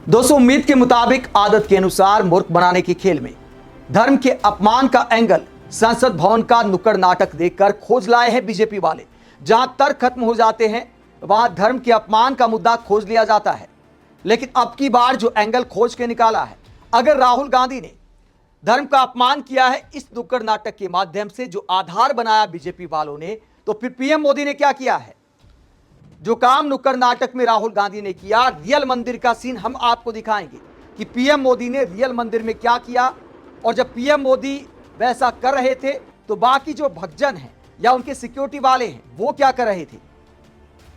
दोस्तों, उम्मीद के मुताबिक आदत के अनुसार मूर्ख बनाने के खेल में धर्म के अपमान का एंगल संसद भवन का नुक्कड़ नाटक देखकर खोज लाए हैं बीजेपी वाले। जहां तर्क खत्म हो जाते हैं वहां धर्म के अपमान का मुद्दा खोज लिया जाता है। लेकिन अब की बार जो एंगल खोज के निकाला है, अगर राहुल गांधी ने धर्म का अपमान किया है इस नुक्कड़ नाटक के माध्यम से जो आधार बनाया बीजेपी वालों ने, तो फिर पीएम मोदी ने क्या किया है। जो काम नुक्कड़ नाटक में राहुल गांधी ने किया, रियल मंदिर का सीन हम आपको दिखाएंगे कि पीएम मोदी ने रियल मंदिर में क्या किया। और जब पीएम मोदी वैसा कर रहे थे तो बाकी जो भक्तजन हैं या उनके सिक्योरिटी वाले हैं वो क्या कर रहे थे।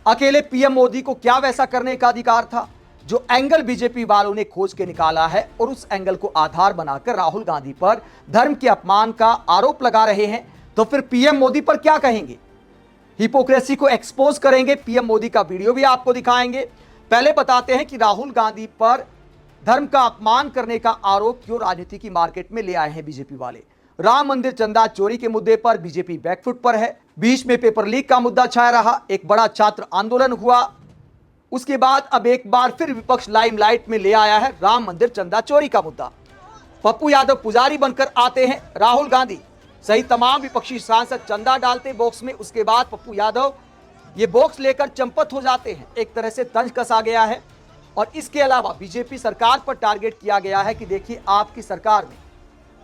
अकेले पीएम मोदी को क्या वैसा करने का अधिकार था। जो एंगल बीजेपी वालों ने खोज के निकाला है और उस एंगल को आधार बनाकर राहुल गांधी पर धर्म के अपमान का आरोप लगा रहे हैं, तो फिर पीएम मोदी पर क्या कहेंगे। हिपोक्रेसी को एक्सपोज करेंगे, पीएम मोदी का वीडियो भी आपको दिखाएंगे। पहले बताते हैं कि राहुल गांधी पर धर्म का अपमान करने का आरोप क्यों राजनीति की मार्केट में ले आए हैं बीजेपी वाले। राम मंदिर चंदा चोरी के मुद्दे पर बीजेपी बैकफुट पर है। बीच में पेपर लीक का मुद्दा छाया रहा, एक बड़ा छात्र आंदोलन हुआ। उसके बाद अब एक बार फिर विपक्ष लाइमलाइट में ले आया है राम मंदिर चंदा चोरी का मुद्दा। पप्पू यादव पुजारी बनकर आते हैं, राहुल गांधी सही तमाम विपक्षी सांसद चंदा डालते बॉक्स में। उसके बाद पप्पू यादव ये बॉक्स लेकर चंपत हो जाते हैं। एक तरह से तंज कसा गया है। और इसके अलावा बीजेपी सरकार पर टारगेट किया गया है कि देखिए आपकी सरकार में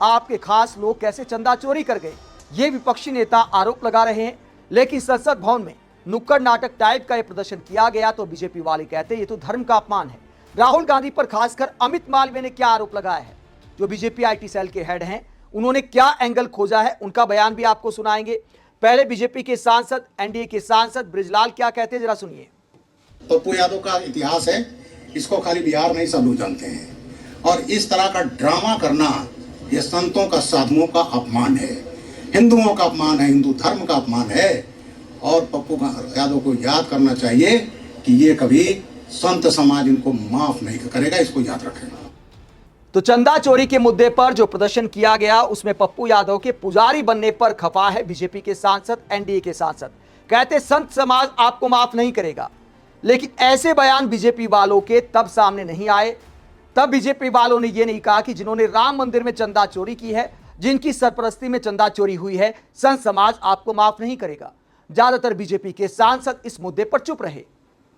आपके खास लोग कैसे चंदा चोरी कर गए, ये विपक्षी नेता आरोप लगा रहे हैं। लेकिन संसद भवन में नुक्कड़ नाटक टाइप का यह प्रदर्शन किया गया तो बीजेपी वाले कहते हैं ये तो धर्म का अपमान है। राहुल गांधी पर खासकर अमित मालवीय ने क्या आरोप लगाया है, जो बीजेपी आईटी सेल के हेड हैं, उन्होंने क्या एंगल खोजा है, उनका बयान भी आपको सुनाएंगे। पहले बीजेपी के सांसद, एनडीए के सांसद ब्रिजलाल क्या कहते हैं, जरा सुनिए। पप्पू यादव का इतिहास है, इसको खाली बिहार नहीं सब लोग जानते हैं। और इस तरह का ड्रामा करना ये संतों का, साधुओं का अपमान है, हिंदुओं का अपमान है, हिंदू धर्म का अपमान है। और पप्पू यादव को याद करना चाहिए कि ये कभी संत समाज इनको माफ नहीं करेगा, इसको याद रखें। तो चंदा चोरी के मुद्दे पर जो प्रदर्शन किया गया उसमें पप्पू यादव के पुजारी बनने पर खफा है बीजेपी के सांसद, एनडीए के सांसद। कहते संत समाज आपको माफ नहीं करेगा। लेकिन ऐसे बयान बीजेपी वालों के तब सामने नहीं आए। तब बीजेपी वालों ने यह नहीं कहा कि जिन्होंने राम मंदिर में चंदा चोरी की है, जिनकी सरपरस्ती में चंदा चोरी हुई है, संत समाज आपको माफ नहीं करेगा। ज्यादातर बीजेपी के सांसद इस मुद्दे पर चुप रहे।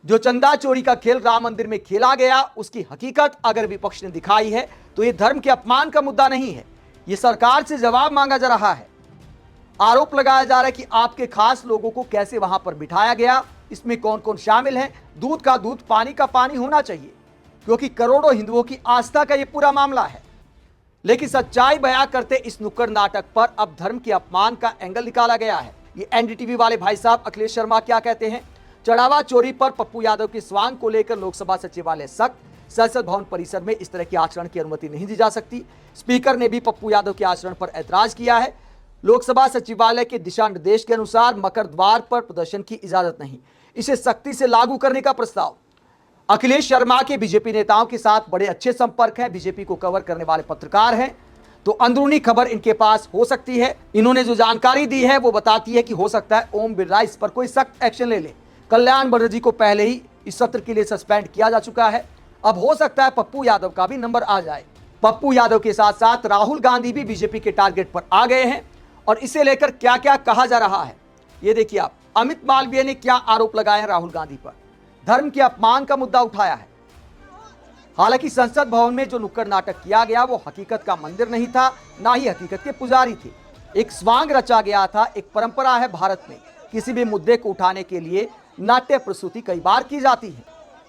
जो चंदा चोरी का खेल राम मंदिर में खेला गया उसकी हकीकत अगर विपक्ष ने दिखाई है तो यह धर्म के अपमान का मुद्दा नहीं है, यह सरकार से जवाब मांगा जा रहा है। आरोप लगाया जा रहा है कि आपके खास लोगों को कैसे वहां पर बिठाया गया, इसमें कौन कौन शामिल है। दूध का दूध, पानी का पानी होना चाहिए, क्योंकि करोड़ों हिंदुओं की आस्था का यह पूरा मामला है। लेकिन सच्चाई बयां करते इस नुक्कड़ नाटक पर अब धर्म के अपमान का एंगल निकाला गया है। ये एनडीटीवी वाले भाई साहब अखिलेश शर्मा क्या कहते हैं। चढ़ावा चोरी पर पप्पू यादव के स्वांग को लेकर लोकसभा सचिवालय सख्त, संसद भवन परिसर में इस तरह के आचरण की अनुमति नहीं दी जा सकती। स्पीकर ने भी पप्पू यादव के आचरण पर ऐतराज किया है। लोकसभा सचिवालय के दिशा निर्देश के अनुसार मकर द्वार पर प्रदर्शन की इजाजत नहीं, इसे सख्ती से लागू करने का प्रस्ताव। अखिलेश शर्मा के बीजेपी नेताओं के साथ बड़े अच्छे संपर्क है, बीजेपी को कवर करने वाले पत्रकार हैं, तो अंदरूनी खबर इनके पास हो सकती है। इन्होंने जो जानकारी दी है वो बताती है कि हो सकता है ओम बिरला इस पर कोई सख्त एक्शन ले ले। कल्याण बनर्जी को पहले ही इस सत्र के लिए सस्पेंड किया जा चुका है। अब हो सकता है पप्पू यादव का भी नंबर आ जाए। पप्पू यादव के साथ साथ राहुल गांधी भी बीजेपी के टारगेट पर आ गए हैं। और इसे लेकर क्या क्या कहा जा रहा है ये देखिए आप। अमित मालवीय ने क्या आरोप लगाए हैं राहुल गांधी पर, धर्म के अपमान का मुद्दा उठाया है। हालांकि संसद भवन में जो नुक्कड़ नाटक किया गया वो हकीकत का मंदिर नहीं था, ना ही हकीकत के पुजारी थे। एक स्वांग रचा गया था। एक परंपरा है भारत में, किसी भी मुद्दे को उठाने के लिए नाट्य प्रस्तुति कई बार की जाती है।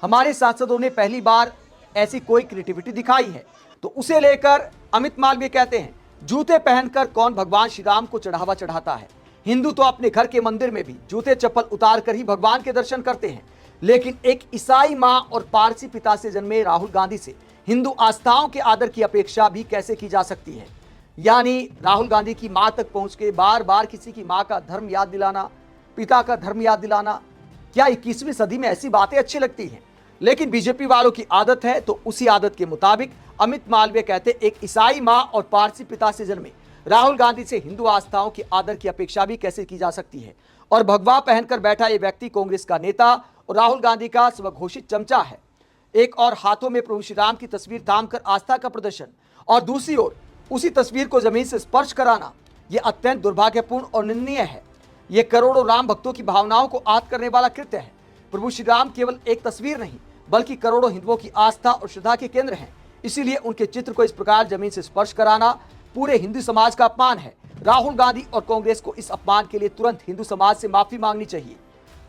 हमारे सांसदों ने पहली बार ऐसी कोई क्रिएटिविटी दिखाई है। तो उसे लेकर अमित मालवीय कहते हैं जूते पहनकर कौन भगवान श्री राम को चढ़ावा चढ़ाता है। हिंदू तो अपने घर के मंदिर में भी जूते चप्पल उतार कर ही भगवान के दर्शन करते हैं। लेकिन एक ईसाई मां और पारसी पिता से जन्मे राहुल गांधी से हिंदू आस्थाओं के आदर की अपेक्षा भी कैसे की जा सकती है। यानी राहुल गांधी की मां तक पहुंच के बार बार किसी की मां का धर्म याद दिलाना, पिता का धर्म याद दिलाना, क्या 21वीं सदी में ऐसी बातें अच्छी लगती हैं। लेकिन बीजेपी वालों की आदत है, तो उसी आदत के मुताबिक अमित मालवीय कहते एक ईसाई मां और पारसी पिता से जन्मे राहुल गांधी से हिंदू आस्थाओं की आदर की अपेक्षा भी कैसे की जा सकती है। और भगवा पहनकर बैठा ये व्यक्ति कांग्रेस का नेता और राहुल गांधी का स्वघोषित चमचा है। एक और हाथों में प्रभु श्री राम की तस्वीर थामकर आस्था का प्रदर्शन और दूसरी ओर उसी तस्वीर को जमीन से स्पर्श कराना, यह अत्यंत दुर्भाग्यपूर्ण और निंदनीय है। यह करोड़ों राम भक्तों की भावनाओं को आहत करने वाला कृत्य है। प्रभु श्री राम केवल एक तस्वीर नहीं बल्कि करोड़ों हिंदुओं की आस्था और श्रद्धा के केंद्र हैं। इसीलिए उनके चित्र को इस प्रकार जमीन से स्पर्श कराना पूरे हिंदू समाज का अपमान है। राहुल गांधी और कांग्रेस को इस अपमान के लिए तुरंत हिंदू समाज से माफी मांगनी चाहिए।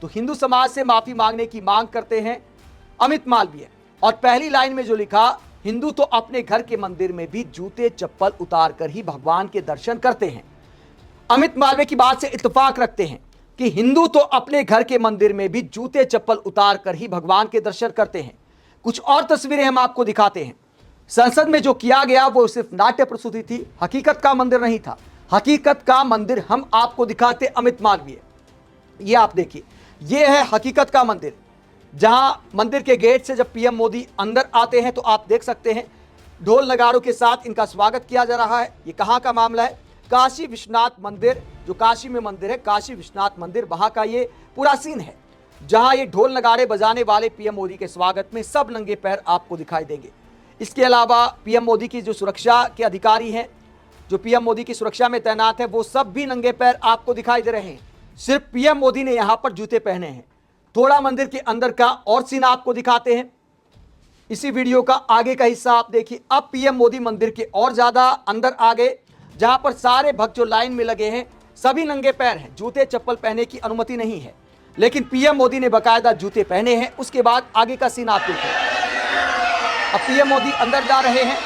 तो हिंदू समाज से माफी मांगने की मांग करते हैं अमित मालवीय। और पहली लाइन में जो लिखा, हिंदू तो अपने घर के मंदिर में भी जूते चप्पल उतार कर ही भगवान के दर्शन करते हैं। अमित मालवीय की बात से इत्तेफाक रखते हैं कि हिंदू तो अपने घर के मंदिर में भी जूते चप्पल उतार कर ही भगवान के दर्शन करते हैं। कुछ और तस्वीरें हम आपको दिखाते हैं। संसद में जो किया गया वो सिर्फ नाट्य प्रस्तुति थी, हकीकत का मंदिर नहीं था। हकीकत का मंदिर हम आपको दिखाते अमित मालवीय। ये आप देखिए, ये है हकीकत का मंदिर, जहां मंदिर के गेट से जब पीएम मोदी अंदर आते हैं तो आप देख सकते हैं ढोल नगाड़ों के साथ इनका स्वागत किया जा रहा है। ये कहां का मामला है? काशी विश्वनाथ मंदिर, जो काशी में मंदिर है, काशी विश्वनाथ मंदिर, वहां का ये पूरा सीन है, जहां ये ढोल नगाड़े बजाने वाले पीएम मोदी के स्वागत में सब नंगे पैर आपको दिखाई देंगे। इसके अलावा पीएम मोदी की जो सुरक्षा के अधिकारी हैं, जो पीएम मोदी की सुरक्षा में तैनात है, वो सब भी नंगे पैर आपको दिखाई दे रहे हैं। सिर्फ पीएम मोदी ने यहां पर जूते पहने हैं। थोड़ा मंदिर के अंदर का और सीन आपको दिखाते हैं। इसी वीडियो का आगे का हिस्सा आप देखिए। अब पीएम मोदी मंदिर के और ज्यादा अंदर आ गए, जहां पर सारे भक्त जो लाइन में लगे हैं सभी नंगे पैर हैं। जूते चप्पल पहनने की अनुमति नहीं है, लेकिन पीएम मोदी ने बाकायदा जूते पहने हैं। उसके बाद आगे का सीन आप देखिए। अब पीएम मोदी अंदर जा रहे हैं।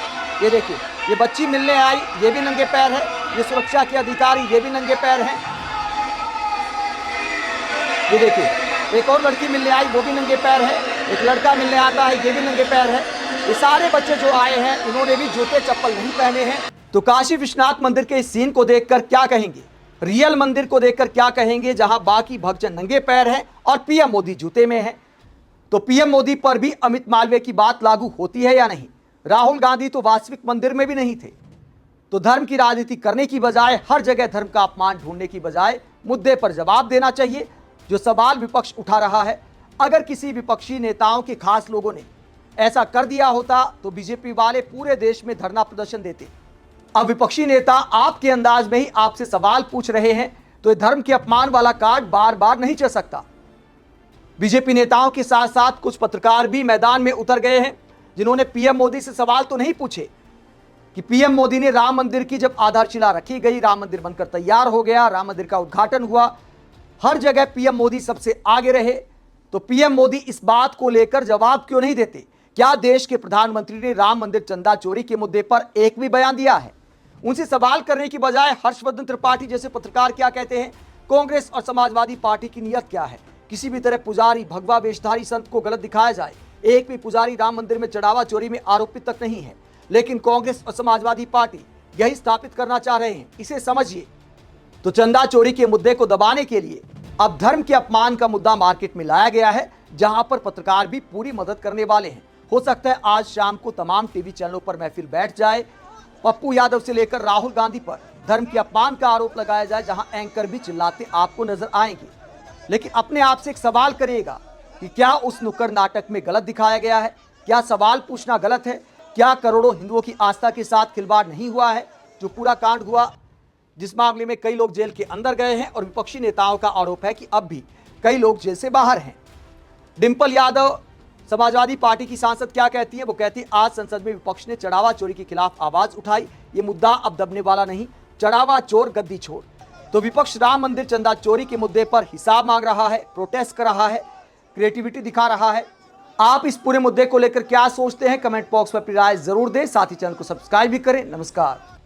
ये देखिए, ये बच्ची मिलने आई, ये भी नंगे पैर है। ये सुरक्षा के अधिकारी, ये भी नंगे पैर हैं। ये देखिए, एक और लड़की मिलने आई, वो भी नंगे पैर है। एक लड़का मिलने आता है, ये भी नंगे पैर है। ये सारे बच्चे जो आए हैं, इन्होंने भी जूते चप्पल नहीं पहने हैं। तो काशी विश्वनाथ मंदिर के इस सीन को देखकर क्या कहेंगे? रियल मंदिर को देखकर क्या कहेंगे, जहां बाकी भक्तजन नंगे पैर हैं और पीएम मोदी जूते में है? तो पीएम मोदी पर भी अमित मालवीय की बात लागू होती है या नहीं? राहुल गांधी तो वास्तविक मंदिर में भी नहीं थे। तो धर्म की राजनीति करने की बजाय, हर जगह धर्म का अपमान ढूंढने की बजाय मुद्दे पर जवाब देना चाहिए। जो सवाल विपक्ष उठा रहा है, अगर किसी विपक्षी नेताओं के खास लोगों ने ऐसा कर दिया होता तो बीजेपी वाले पूरे देश में धरना प्रदर्शन देते। अब विपक्षी नेता आपके अंदाज में ही आपसे सवाल पूछ रहे हैं, तो धर्म के अपमान वाला कार्ड बार बार नहीं चल सकता। बीजेपी नेताओं के साथ साथ कुछ पत्रकार भी मैदान में उतर गए हैं, जिन्होंने पीएम मोदी से सवाल तो नहीं पूछे कि पीएम मोदी ने राम मंदिर की जब आधारशिला रखी गई, राम मंदिर बनकर तैयार हो गया, राम मंदिर का उद्घाटन हुआ, हर जगह पीएम मोदी सबसे आगे रहे, तो पीएम मोदी इस बात को लेकर जवाब क्यों नहीं देते? क्या देश के प्रधानमंत्री ने राम मंदिर चंदा चोरी के मुद्दे पर एक भी बयान दिया है? उनसे सवाल करने की बजाय हर्षवर्धन त्रिपाठी जैसे पत्रकार क्या कहते हैं? कांग्रेस और समाजवादी पार्टी की नीयत क्या है? किसी भी तरह पुजारी, भगवा वेशधारी संत को गलत दिखाया जाए। एक भी पुजारी राम मंदिर में चढ़ावा चोरी में आरोपित तक नहीं है, लेकिन कांग्रेस और समाजवादी पार्टी यही स्थापित करना चाह रहे हैं। इसे समझिए। तो चंदा चोरी के मुद्दे को दबाने के लिए अब धर्म के अपमान का मुद्दा मार्केट में लाया गया है, जहां पर पत्रकार भी पूरी मदद करने वाले हैं। हो सकता है आज शाम को तमाम टीवी चैनलों पर महफिल बैठ जाए, पप्पू यादव से लेकर राहुल गांधी पर धर्म के अपमान का आरोप लगाया जाए, जहां एंकर भी चिल्लाते आपको नजर आएंगे। लेकिन अपने आप से एक सवाल करिएगा कि क्या उस नुक्कड़ नाटक में गलत दिखाया गया है? क्या सवाल पूछना गलत है? क्या करोड़ों हिंदुओं की आस्था के साथ खिलवाड़ नहीं हुआ है? जो पूरा कांड हुआ, जिस मामले में कई लोग जेल के अंदर गए हैं और विपक्षी नेताओं का आरोप है कि अब भी कई लोग जेल से बाहर हैं। डिंपल यादव समाजवादी पार्टी की सांसद क्या कहती हैं? वो कहती है, आज संसद में विपक्ष ने चढ़ावा चोरी के खिलाफ आवाज उठाई। ये मुद्दा अब दबने वाला नहीं। चढ़ावा चोर गद्दी छोड़। तो विपक्ष राम मंदिर चंदा चोरी के मुद्दे पर हिसाब मांग रहा है, प्रोटेस्ट कर रहा है, क्रिएटिविटी दिखा रहा है। आप इस पूरे मुद्दे को लेकर क्या सोचते हैं? कमेंट बॉक्स में अपनी राय जरूर दें। साथ ही चैनल को सब्सक्राइब भी करें। नमस्कार।